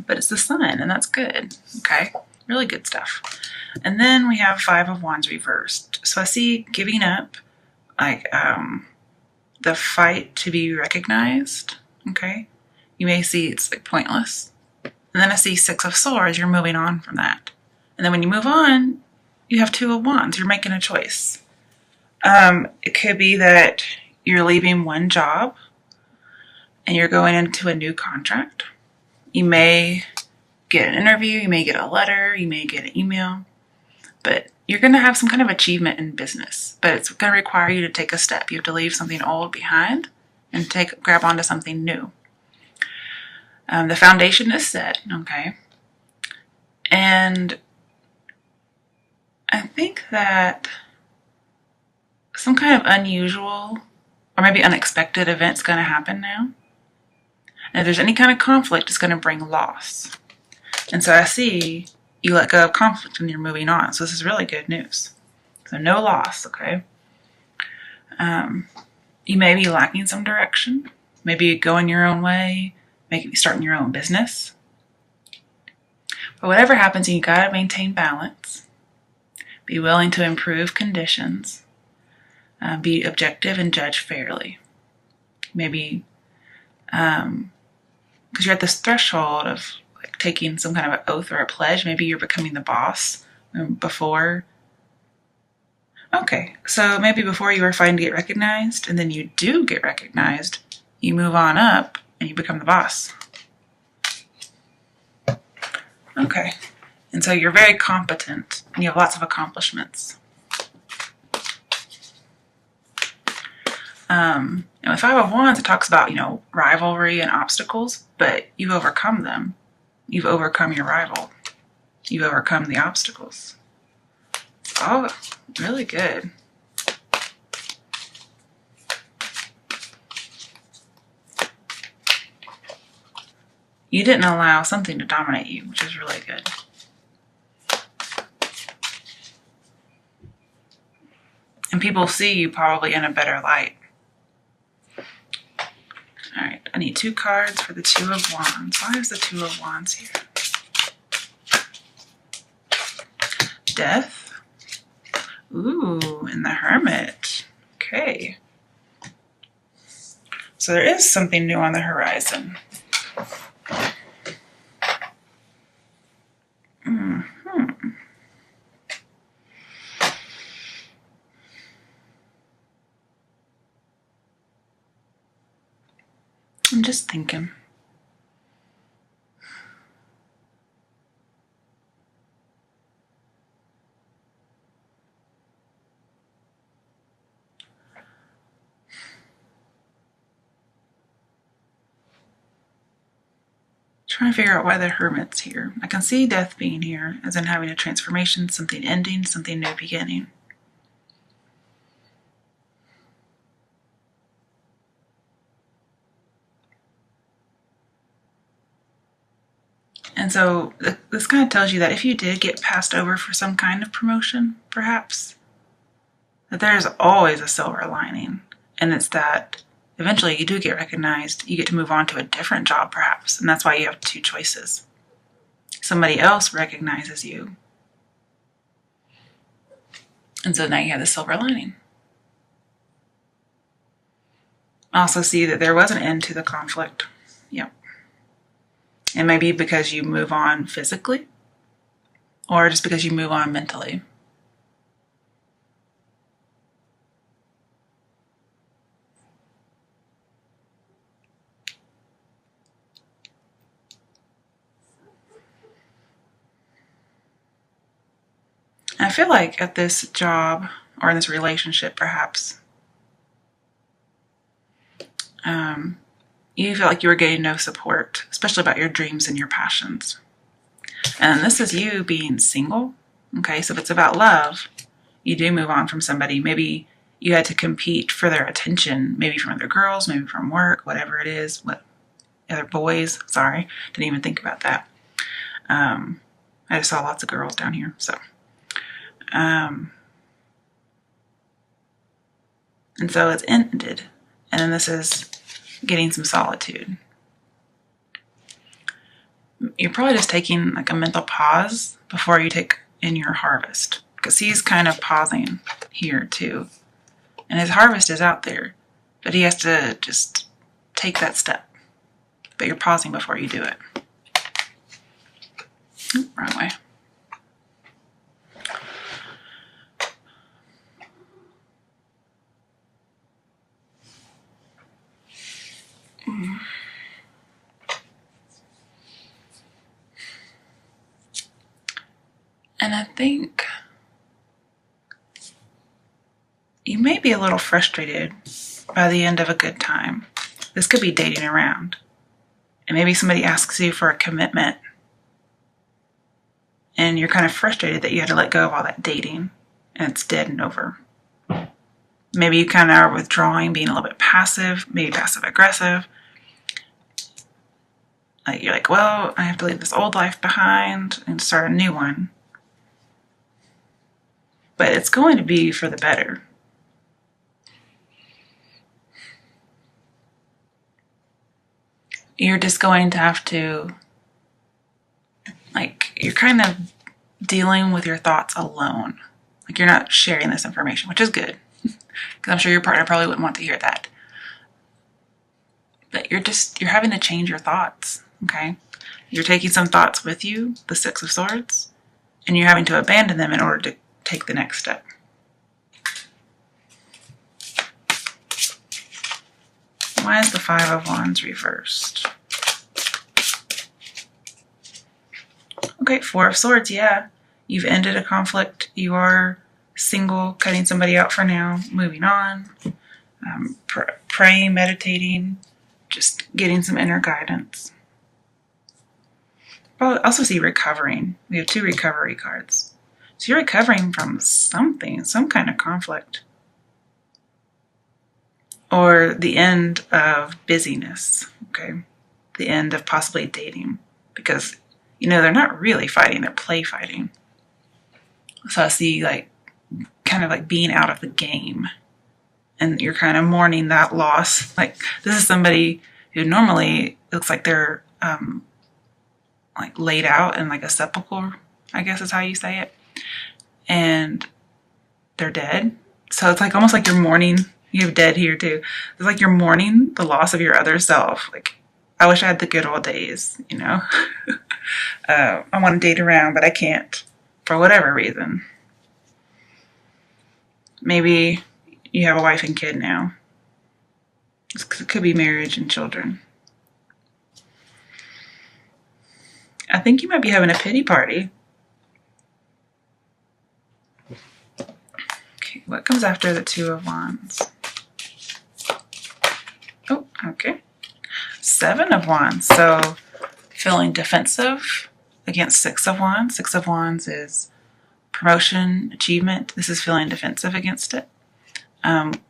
but it's the sun, and that's good. Okay, really good stuff. And then we have Five of Wands reversed. So I see giving up, like the fight to be recognized. Okay, you may see it's like pointless. And then I see Six of Swords. You're moving on from that. And then when you move on, you have Two of Wands. You're making a choice. It could be that you're leaving one job and you're going into a new contract. You may get an interview, you may get a letter, you may get an email, but you're going to have some kind of achievement in business. But it's going to require you to take a step. You have to leave something old behind and grab onto something new. The foundation is set, okay? And I think that some kind of unusual or maybe unexpected event's going to happen now. And if there's any kind of conflict, it's going to bring loss. And so I see you let go of conflict and you're moving on. So this is really good news. So no loss, okay? You may be lacking some direction. Maybe going your own way. Maybe starting your own business. But whatever happens, you got to maintain balance. Be willing to improve conditions. Be objective and judge fairly. Maybe because you're at this threshold of like taking some kind of an oath or a pledge. Maybe you're becoming the boss before. Okay, so maybe before you were fighting to get recognized, and then you do get recognized, you move on up and you become the boss. Okay, and so you're very competent and you have lots of accomplishments. And with Five of Wands, it talks about, rivalry and obstacles, but you've overcome them. You've overcome your rival. You've overcome the obstacles. It's all really good. You didn't allow something to dominate you, which is really good. And people see you probably in a better light. All right, I need 2 cards for the Two of Wands. Why is the Two of Wands here? Death. Ooh, and the Hermit. Okay. So there is something new on the horizon. I'm just thinking. Trying to figure out why the Hermit's here. I can see death being here, as in having a transformation, something ending, something new beginning. And so this kind of tells you that if you did get passed over for some kind of promotion, perhaps, that there's always a silver lining. And it's that eventually you do get recognized, you get to move on to a different job perhaps. And that's why you have 2 choices. Somebody else recognizes you. And so now you have the silver lining. I also see that there was an end to the conflict. Yep. And maybe because you move on physically, or just because you move on mentally. I feel like at this job, or in this relationship perhaps, you felt like you were getting no support, especially about your dreams and your passions. And this is you being single. Okay, so if it's about love, you do move on from somebody. Maybe you had to compete for their attention, maybe from other girls, maybe from work, whatever it is, other boys. Sorry, didn't even think about that. I just saw lots of girls down here, so. And so it's ended. And then this is getting some solitude. you're probably just taking like a mental pause before you take in your harvest, because he's kind of pausing here too, and his harvest is out there, but he has to just take that step. But you're pausing before you do it. Oop, wrong way. And I think you may be a little frustrated by the end of a good time. This could be dating around. And maybe somebody asks you for a commitment, and you're kind of frustrated that you had to let go of all that dating and it's dead and over. Maybe you kind of are withdrawing, being a little bit passive, maybe passive aggressive. Like you're like, well, I have to leave this old life behind and start a new one. But it's going to be for the better. You're just going to have to, like, you're kind of dealing with your thoughts alone. Like, you're not sharing this information, which is good, because I'm sure your partner probably wouldn't want to hear that. But you're having to change your thoughts, okay? You're taking some thoughts with you, the Six of Swords, and you're having to abandon them in order to take the next step. Why is the Five of Wands reversed? Okay, Four of Swords, yeah. You've ended a conflict. You are single, cutting somebody out for now, moving on, praying, meditating, just getting some inner guidance. I'll also see recovering. We have 2 recovery cards. So you're recovering from something, some kind of conflict. Or the end of busyness, okay? The end of possibly dating. Because, they're not really fighting, they're play fighting. So I see like, kind of like being out of the game. And you're kind of mourning that loss. Like, this is somebody who normally looks like they're like laid out in like a sepulcher, I guess is how you say it. And they're dead. So it's like almost like you're mourning. You have dead here too. It's like you're mourning the loss of your other self. Like, I wish I had the good old days, I want to date around, but I can't for whatever reason. Maybe you have a wife and kid now. It could be marriage and children. I think you might be having a pity party. Okay, what comes after the Two of Wands? Oh, okay. Seven of Wands. So feeling defensive against Six of Wands. Six of Wands is promotion, achievement. This is feeling defensive against it.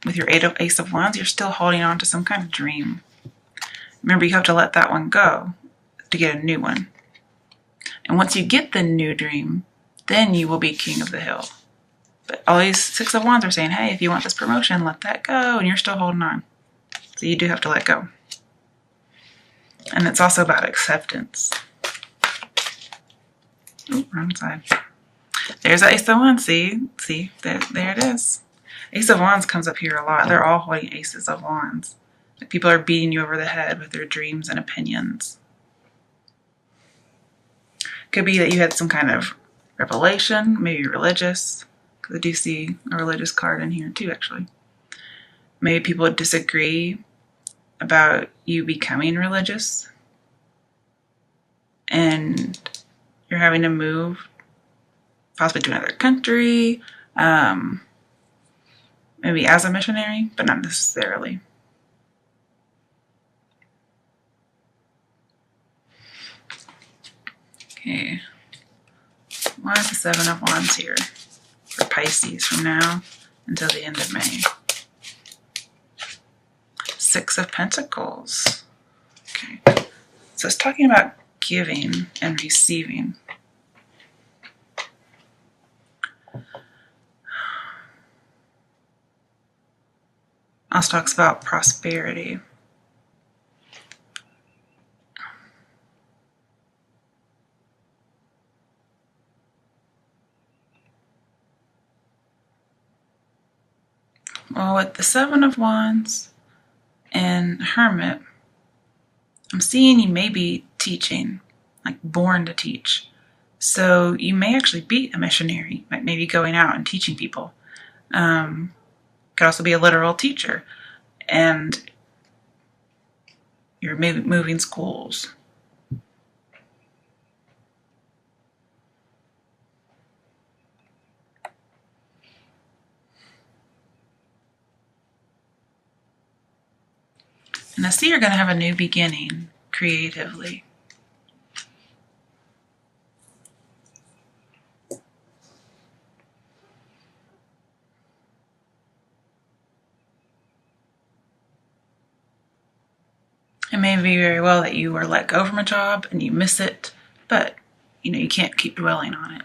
With your Ace of Wands, you're still holding on to some kind of dream. Remember, you have to let that one go to get a new one. And once you get the new dream, then you will be king of the hill. But all these Six of Wands are saying, hey, if you want this promotion, let that go. And you're still holding on. So you do have to let go. And it's also about acceptance. Oh, wrong side. There's the Ace of Wands. See, there it is. Ace of Wands comes up here a lot. They're all holding Aces of Wands. Like, people are beating you over the head with their dreams and opinions. Could be that you had some kind of revelation, maybe religious, because I do see a religious card in here too, actually. Maybe people disagree about you becoming religious, and you're having to move possibly to another country, maybe as a missionary, but not necessarily. Okay, why is the Seven of Wands here for Pisces from now until the end of May? Six of Pentacles. Okay, so it's talking about giving and receiving. Also talks about prosperity. Well, with the Seven of Wands and Hermit, I'm seeing you may be teaching, like born to teach. So you may actually be a missionary, like maybe going out and teaching people. Could also be a literal teacher. And you're moving schools. And I see you're going to have a new beginning creatively. It may be very well that you were let go from a job and you miss it, but you can't keep dwelling on it.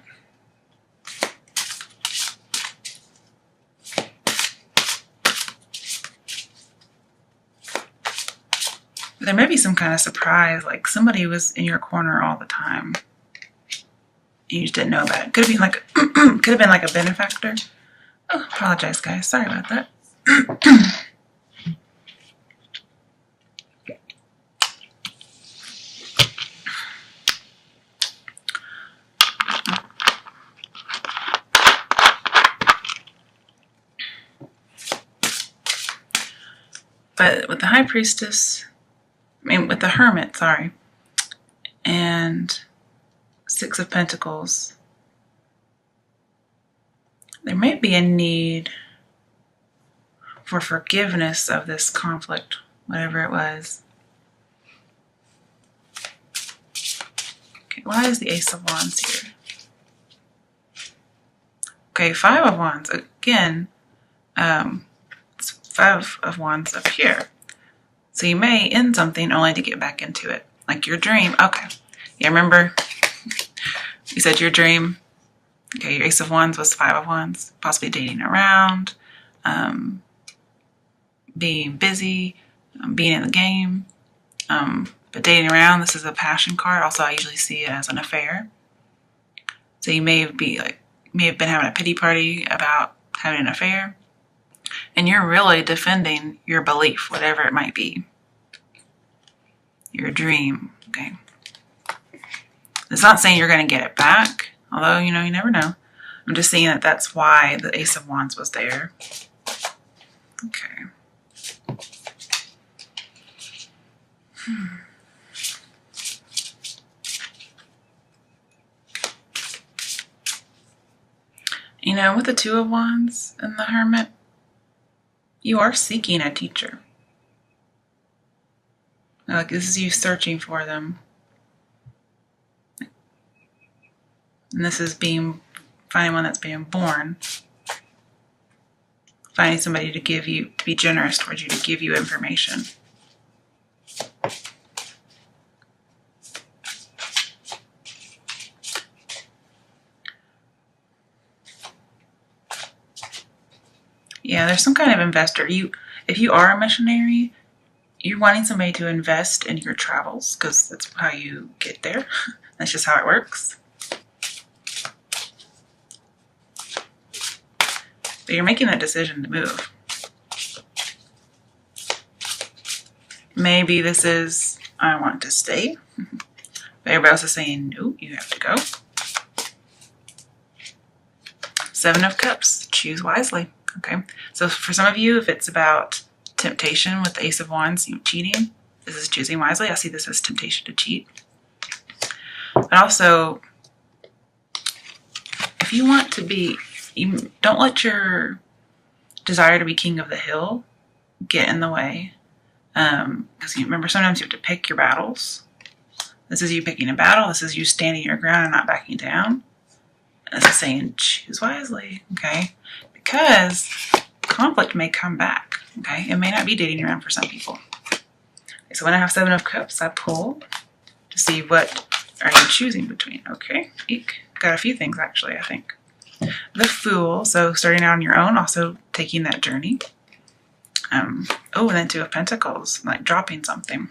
There may be some kind of surprise, like somebody was in your corner all the time. You just didn't know about it. Could have been like a benefactor. Oh, apologize, guys. Sorry about that. But with the High Priestess, with the Hermit, sorry, and Six of Pentacles, there may be a need for forgiveness of this conflict, whatever it was. Okay, why is the Ace of Wands here? Okay, Five of Wands, again, it's Five of Wands up here. So you may end something only to get back into it. Like your dream. Okay. Yeah, remember you said your dream. Okay, your Ace of Wands was Five of Wands. Possibly dating around, being busy, being in the game. But dating around, this is a passion card. Also, I usually see it as an affair. So you may have been having a pity party about having an affair. And you're really defending your belief, whatever it might be. Your dream, okay? It's not saying you're going to get it back, although, you never know. I'm just saying that that's why the Ace of Wands was there. Okay. With the Two of Wands and the Hermit, you are seeking a teacher. Like this is you searching for them. And this is finding one that's being born. Finding somebody to be generous towards you, to give you information. Yeah, there's some kind of investor. If you are a missionary, you're wanting somebody to invest in your travels because that's how you get there. That's just how it works. But you're making that decision to move. Maybe this is, I want to stay. But everybody else is saying, no, you have to go. Seven of Cups, choose wisely. Okay, so for some of you, if it's about temptation with the Ace of Wands, cheating, this is choosing wisely. I see this as temptation to cheat. But also, if you want to be, don't let your desire to be king of the hill get in the way. Because remember, sometimes you have to pick your battles. This is you picking a battle. This is you standing your ground and not backing down. This is saying choose wisely, okay? Because conflict may come back, okay? It may not be dating around for some people. Okay, so when I have Seven of Cups, I pull to see what are you choosing between, okay? Eek. Got a few things, actually, I think. The Fool, so starting out on your own, also taking that journey. And then Two of Pentacles, like dropping something.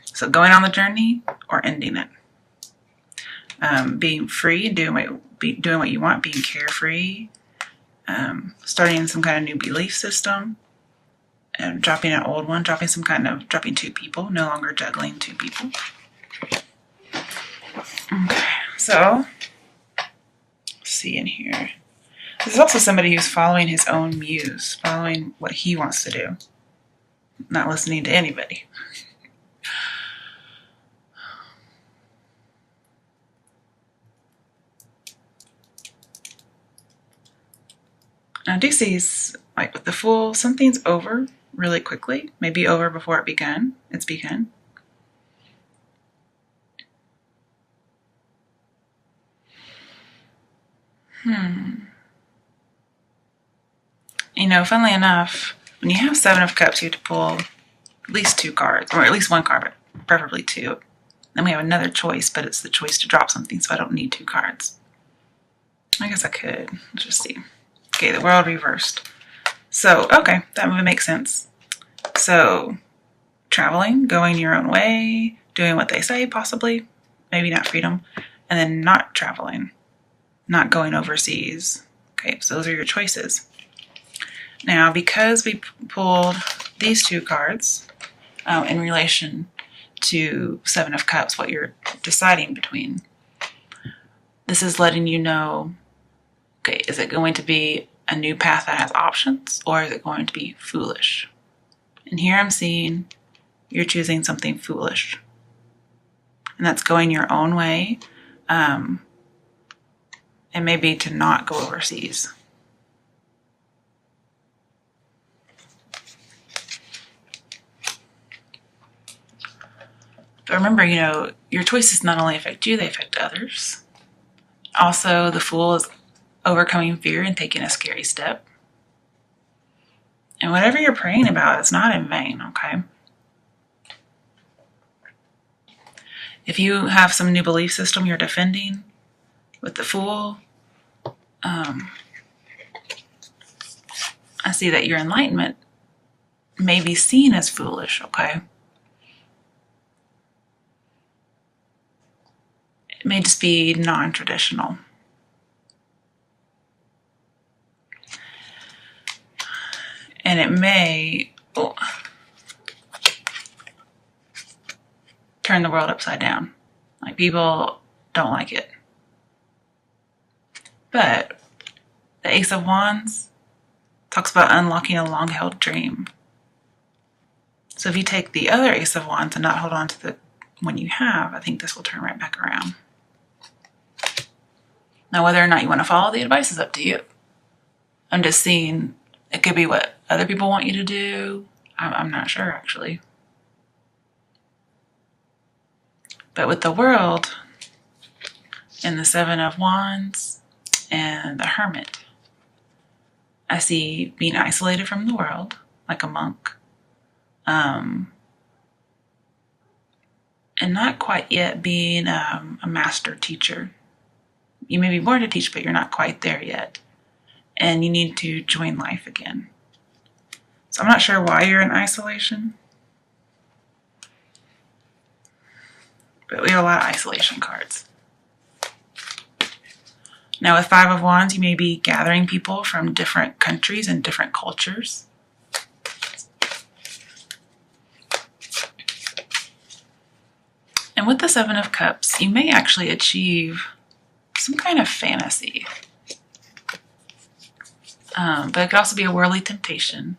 So going on the journey or ending it. Being free and doing what you want, being carefree. starting some kind of new belief system, and dropping an old one, dropping two people, no longer juggling two people. Okay, so let's see in here. This is also somebody who's following his own muse, following what he wants to do, not listening to anybody. Now, I do see, like with the Fool, something's over really quickly, maybe over before it's begun. You know, funnily enough, when you have Seven of Cups, you have to pull at least two cards, or at least one card, but preferably two. Then we have another choice, but it's the choice to drop something, so I don't need two cards. I guess I could. Let's just see. Okay, the World reversed. So, okay, that would make sense. So, traveling, going your own way, doing what they say, possibly. Maybe not freedom. And then not traveling, not going overseas. Okay, so those are your choices. Now, because we pulled these two cards in relation to Seven of Cups, what you're deciding between, this is letting you know, okay, is it going to be a new path that has options, or is it going to be foolish? And here I'm seeing you're choosing something foolish. And that's going your own way, and maybe to not go overseas. But remember, you know, your choices not only affect you, they affect others. Also, the Fool is overcoming fear and taking a scary step. And whatever you're praying about, it's not in vain, okay? If you have some new belief system you're defending with the Fool, I see that your enlightenment may be seen as foolish, okay? It may just be non-traditional. And it may turn the world upside down. Like, people don't like it. But the Ace of Wands talks about unlocking a long-held dream. So if you take the other Ace of Wands and not hold on to the one you have, I think this will turn right back around. Now, whether or not you want to follow the advice is up to you. I'm just seeing it could be what other people want you to do. I'm not sure, actually. But with the World and the Seven of Wands and the Hermit, I see being isolated from the world, like a monk, and not quite yet being a master teacher. You may be born to teach, but you're not quite there yet. And you need to join life again. So I'm not sure why you're in isolation. But we have a lot of isolation cards. Now with Five of Wands, you may be gathering people from different countries and different cultures. And with the Seven of Cups, you may actually achieve some kind of fantasy. But it could also be a worldly temptation.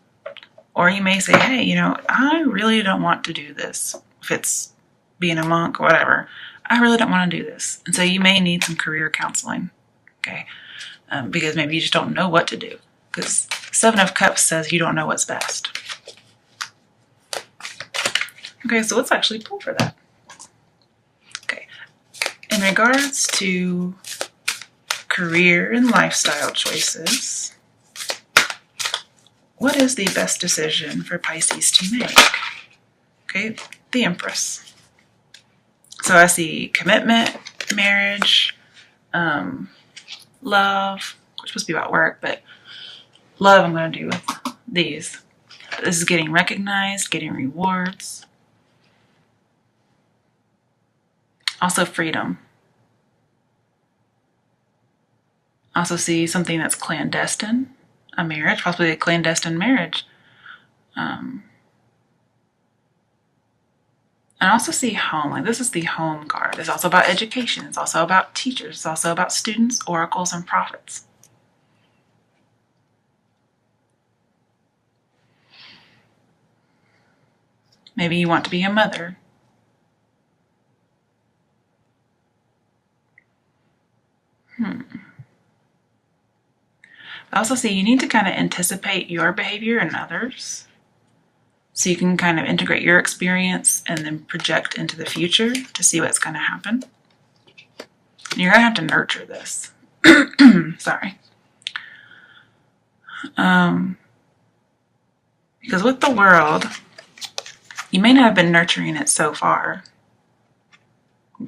Or you may say, hey, you know, I really don't want to do this. If it's being a monk or whatever, I really don't want to do this. And so you may need some career counseling, okay? Because maybe you just don't know what to do. Because Seven of Cups says you don't know what's best. Okay, so let's actually pull for that. Okay, in regards to career and lifestyle choices, what is the best decision for Pisces to make? Okay, the Empress. So I see commitment, marriage, love, which is supposed to be about work, but love I'm going to do with these. This is getting recognized, getting rewards. Also freedom. I also see something that's clandestine, a marriage, possibly a clandestine marriage. I also see home, like this is the home card. It's also about education. It's also about teachers. It's also about students, oracles, and prophets. Maybe you want to be a mother. I also see you need to kind of anticipate your behavior in others. So you can kind of integrate your experience and then project into the future to see what's going to happen. And you're going to have to nurture this. Sorry. Because with the world, you may not have been nurturing it so far.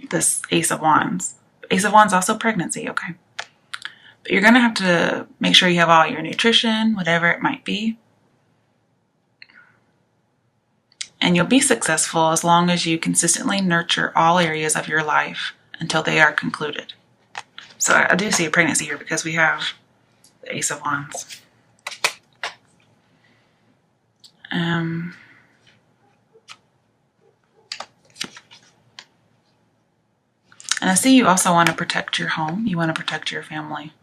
This Ace of Wands. Ace of Wands also pregnancy, okay? But you're going to have to make sure you have all your nutrition, whatever it might be. And you'll be successful as long as you consistently nurture all areas of your life until they are concluded. So I do see a pregnancy here because we have the Ace of Wands. And I see you also want to protect your home. You want to protect your family.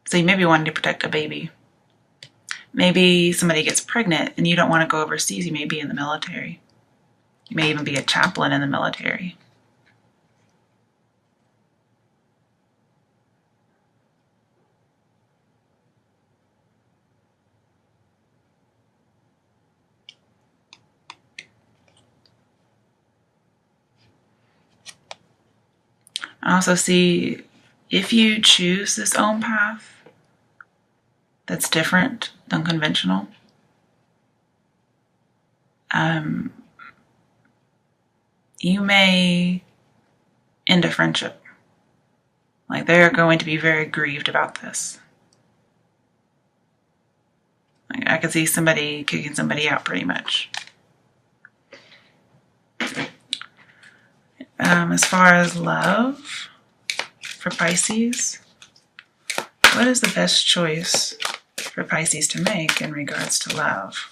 So you maybe wanting to protect a baby. Maybe somebody gets pregnant and you don't want to go overseas. You may be in the military. You may even be a chaplain in the military. I also see if you choose this own path that's different than conventional, you may end a friendship. Like they're going to be very grieved about this. Like I could see somebody kicking somebody out pretty much. As far as love for Pisces, what is the best choice for Pisces to make in regards to love?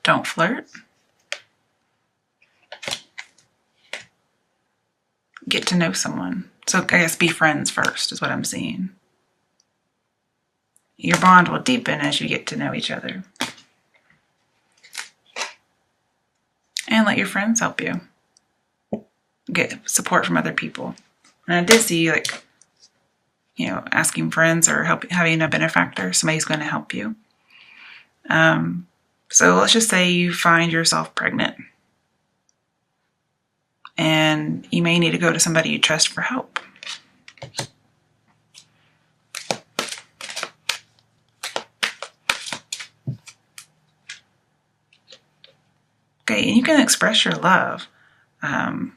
Don't flirt. Get to know someone. So I guess be friends first is what I'm seeing. Your bond will deepen as you get to know each other. And let your friends help you. Get support from other people. And I did see, like, asking friends or having a benefactor, somebody who's going to help you. So let's just say you find yourself pregnant. And you may need to go to somebody you trust for help. Okay, and you can express your love. But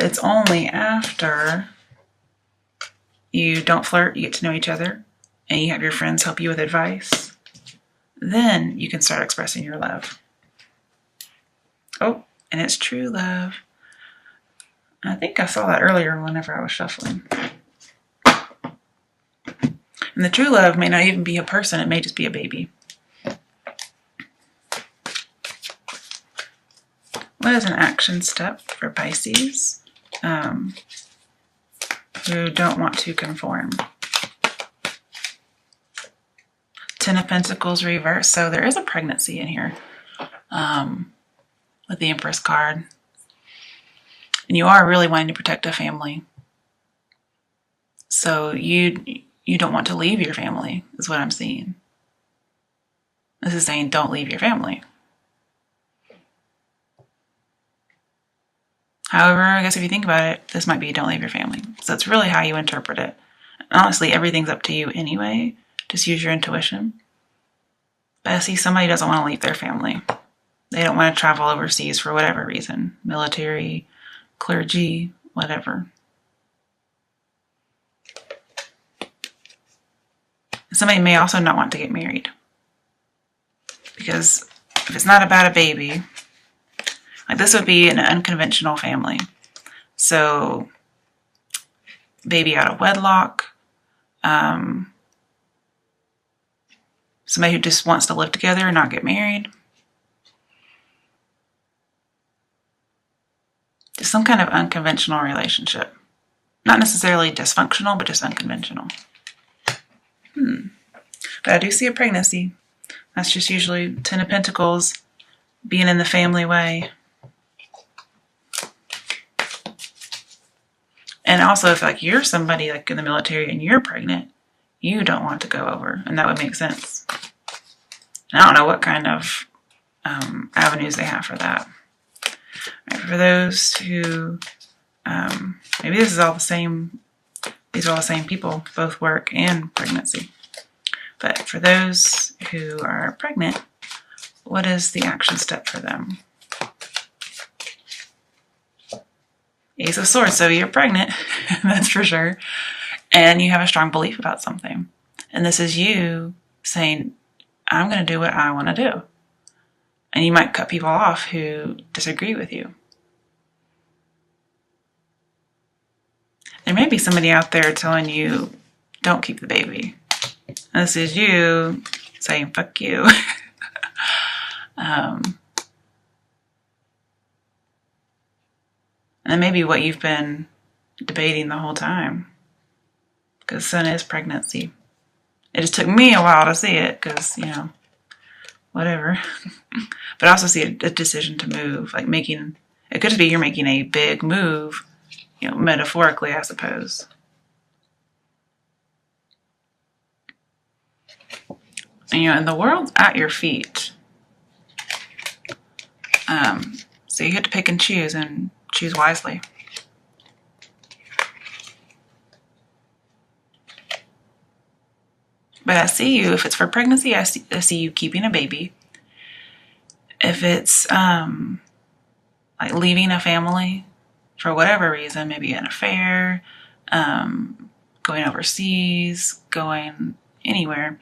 it's only after you don't flirt, you get to know each other, and you have your friends help you with advice. Then you can start expressing your love. Oh, and it's true love. I think I saw that earlier whenever I was shuffling. And the true love may not even be a person, it may just be a baby. What is an action step for Pisces who don't want to conform? Ten of Pentacles reverse. So there is a pregnancy in here with the Empress card. And you are really wanting to protect a family. So you don't want to leave your family, is what I'm seeing. This is saying don't leave your family. However, I guess if you think about it, this might be don't leave your family. So it's really how you interpret it. Honestly, everything's up to you anyway. Just use your intuition. But I see somebody doesn't want to leave their family. They don't want to travel overseas for whatever reason. Military, clergy, whatever. Somebody may also not want to get married. Because if it's not about a baby, like this would be an unconventional family. So, baby out of wedlock, somebody who just wants to live together and not get married. Just some kind of unconventional relationship. Not necessarily dysfunctional, but just unconventional. But I do see a pregnancy. That's just usually 10 of Pentacles, being in the family way. And also, if like you're somebody like in the military and you're pregnant, you don't want to go over, and that would make sense. And I don't know what kind of avenues they have for that. Right, for those who, maybe this is all the same, these are all the same people, both work and pregnancy. But for those who are pregnant, what is the action step for them? Ace of Swords, so you're pregnant, that's for sure. And you have a strong belief about something. And this is you saying, I'm going to do what I want to do. And you might cut people off who disagree with you. There may be somebody out there telling you, don't keep the baby. And this is you saying, fuck you. And maybe what you've been debating the whole time. Because Sun is pregnancy. It just took me a while to see it because, you know, whatever. But I also see a decision to move. Like making, it could just be you're making a big move, you know, metaphorically, I suppose. And, you know, and the world's at your feet. So you get to pick and choose wisely. But I see you, if it's for pregnancy, I see you keeping a baby. If it's like leaving a family for whatever reason, maybe an affair, going overseas, going anywhere,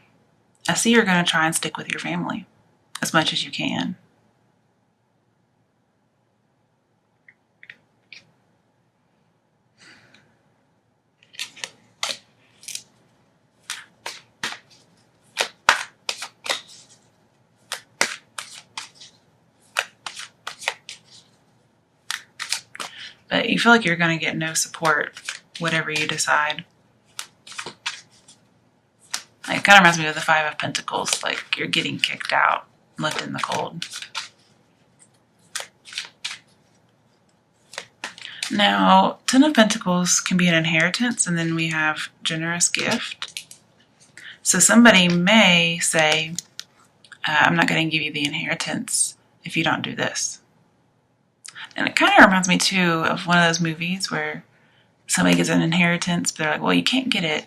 I see you're going to try and stick with your family as much as you can. But you feel like you're going to get no support, whatever you decide. It kind of reminds me of the Five of Pentacles, like you're getting kicked out, left in the cold. Now, Ten of Pentacles can be an inheritance, and then we have generous gift. So somebody may say, I'm not going to give you the inheritance if you don't do this. And it kind of reminds me, too, of one of those movies where somebody gets an inheritance, but they're like, well, you can't get it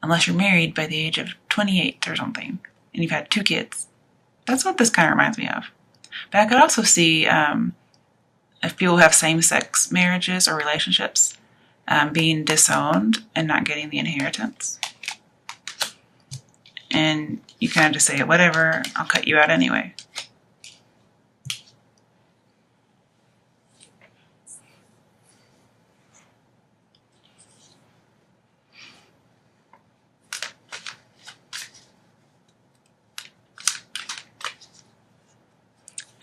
unless you're married by the age of 28 or something, and you've had 2 kids. That's what this kind of reminds me of. But I could also see if people have same-sex marriages or relationships being disowned and not getting the inheritance. And you kind of just say, whatever, I'll cut you out anyway.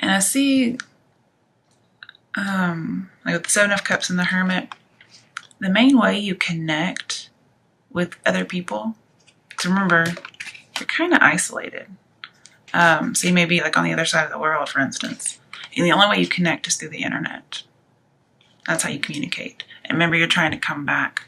And I see, like with the Seven of Cups and the Hermit, the main way you connect with other people, to remember, you're kind of isolated. So you may be like on the other side of the world, for instance. And the only way you connect is through the internet. That's how you communicate. And remember, you're trying to come back.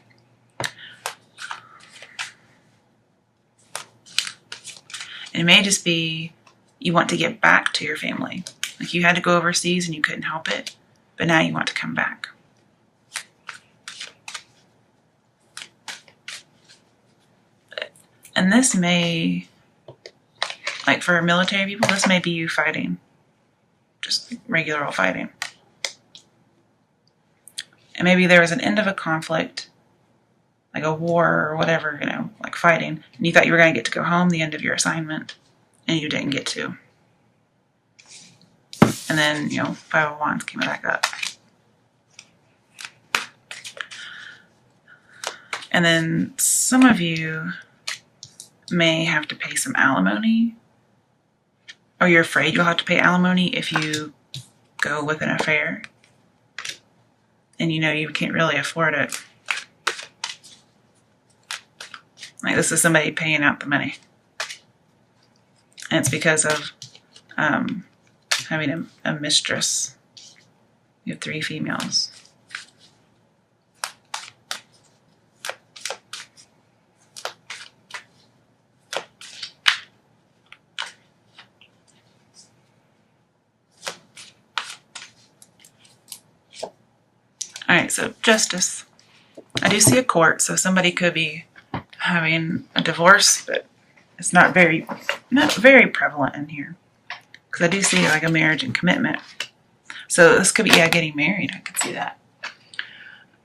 And it may just be you want to get back to your family. Like you had to go overseas and you couldn't help it, but now you want to come back. And this may, like for military people, this may be you fighting. Just regular old fighting. And maybe there was an end of a conflict, like a war or whatever, you know, like fighting, and you thought you were going to get to go home the end of your assignment, and you didn't get to. And then, you know, Five of Wands came back up. And then some of you may have to pay some alimony, or you're afraid you'll have to pay alimony if you go with an affair and you know you can't really afford it. Like, this is somebody paying out the money. And it's because of having a mistress. You have 3 females. All right, so justice. I do see a court, so somebody could be having a divorce, but it's not very prevalent in here. Because I do see like a marriage and commitment. So this could be, yeah, getting married. I could see that.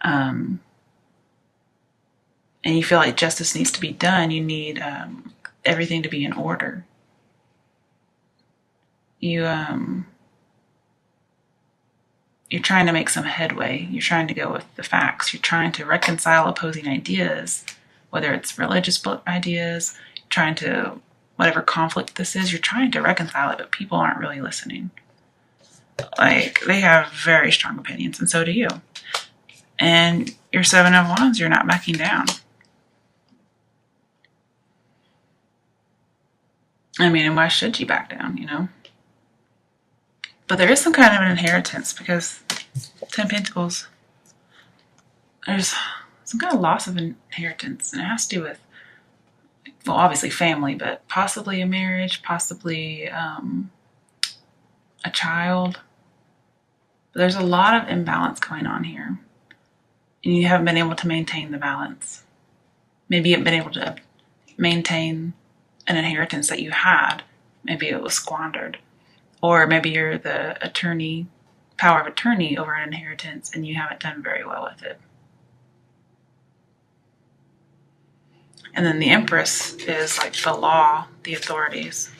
And you feel like justice needs to be done. You need everything to be in order. You're trying to make some headway. You're trying to go with the facts. You're trying to reconcile opposing ideas, whether it's religious ideas, trying to, whatever conflict this is, you're trying to reconcile it, but people aren't really listening. Like, they have very strong opinions, and so do you. And your 7 of Wands, you're not backing down. I mean, and why should you back down, you know? But there is some kind of an inheritance, because 10 Pentacles, there's some kind of loss of inheritance, and it has to do with, well, obviously family, but possibly a marriage, possibly a child. But there's a lot of imbalance going on here, and you haven't been able to maintain the balance. Maybe you haven't been able to maintain an inheritance that you had. Maybe it was squandered. Or maybe you're the power of attorney over an inheritance, and you haven't done very well with it. And then the Empress is like the law, the authorities.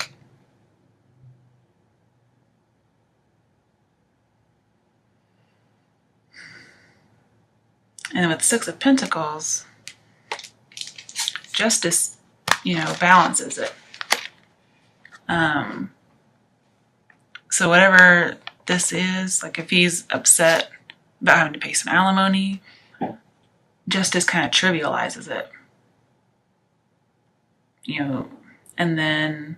And then with 6 of Pentacles, justice, balances it. So whatever this is, like if he's upset about having to pay some alimony, justice kind of trivializes it. And then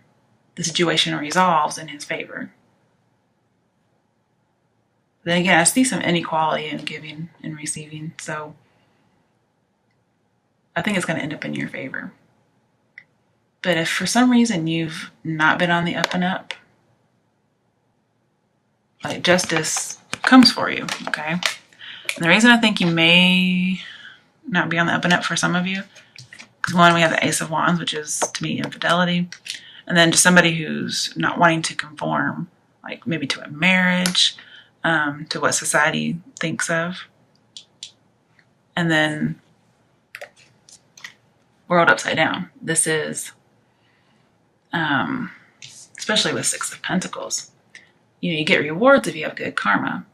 the situation resolves in his favor. Then again, I see some inequality in giving and receiving, so I think it's going to end up in your favor. But if for some reason you've not been on the up and up, like, justice comes for you, okay? And the reason I think you may not be on the up and up for some of you, because one, we have the Ace of Wands, which is, to me, infidelity. And then just somebody who's not wanting to conform, like maybe to a marriage, to what society thinks of. And then world upside down. This is, especially with 6 of Pentacles, you get rewards if you have good karma,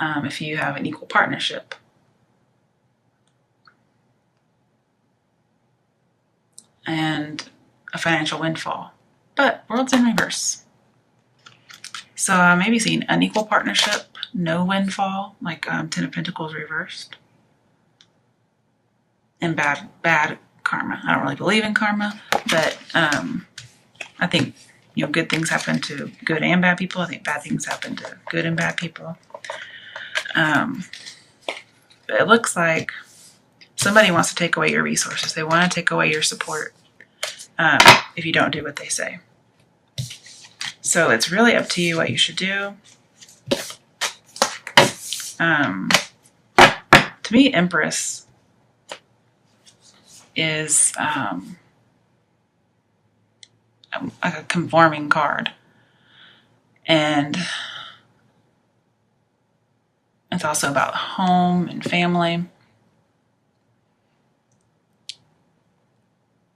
if you have an equal partnership. And a financial windfall. But world's in reverse. So maybe seeing unequal partnership, no windfall, like 10 of Pentacles reversed. And bad karma. I don't really believe in karma, but I think good things happen to good and bad people. I think bad things happen to good and bad people. But it looks like somebody wants to take away your resources. They want to take away your support if you don't do what they say. So it's really up to you what you should do. To me, Empress is like a conforming card. And it's also about home and family.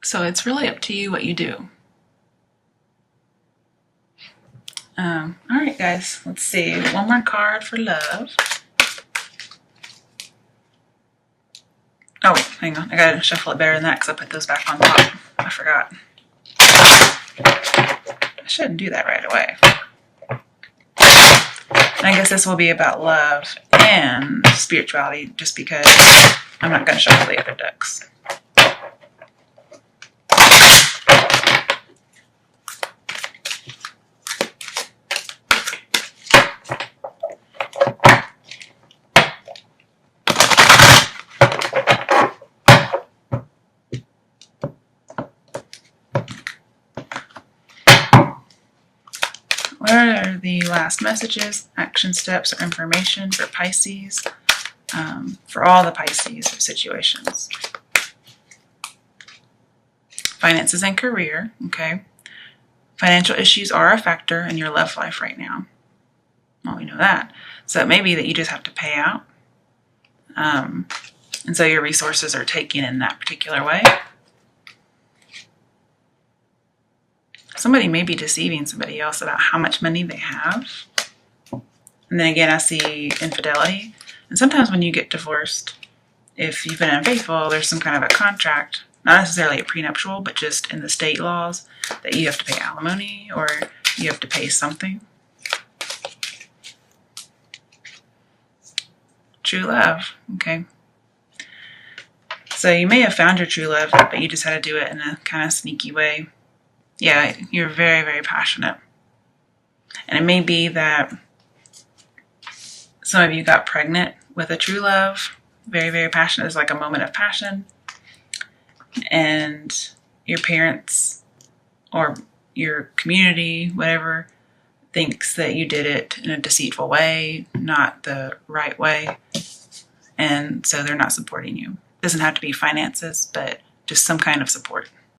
So it's really up to you what you do. All right, guys, let's see. One more card for love. Oh, wait, hang on. I gotta shuffle it better than that because I put those back on top. I forgot. I shouldn't do that right away. And I guess this will be about love and spirituality just because I'm not going to shuffle the other decks. What are the last messages, action steps, or information for Pisces? For all the Pisces situations. Finances and career, okay. Financial issues are a factor in your love life right now. Well, we know that. So it may be that you just have to pay out. And so your resources are taken in that particular way. Somebody may be deceiving somebody else about how much money they have. And then again, I see infidelity. And sometimes when you get divorced, if you've been unfaithful, there's some kind of a contract, not necessarily a prenuptial, but just in the state laws that you have to pay alimony or you have to pay something. True love, okay. So you may have found your true love, but you just had to do it in a kind of sneaky way. Yeah, you're very, very passionate. And it may be that some of you got pregnant with a true love. Very, very passionate. There's like a moment of passion. And your parents or your community, whatever, thinks that you did it in a deceitful way, not the right way. And so they're not supporting you. It doesn't have to be finances, but just some kind of support.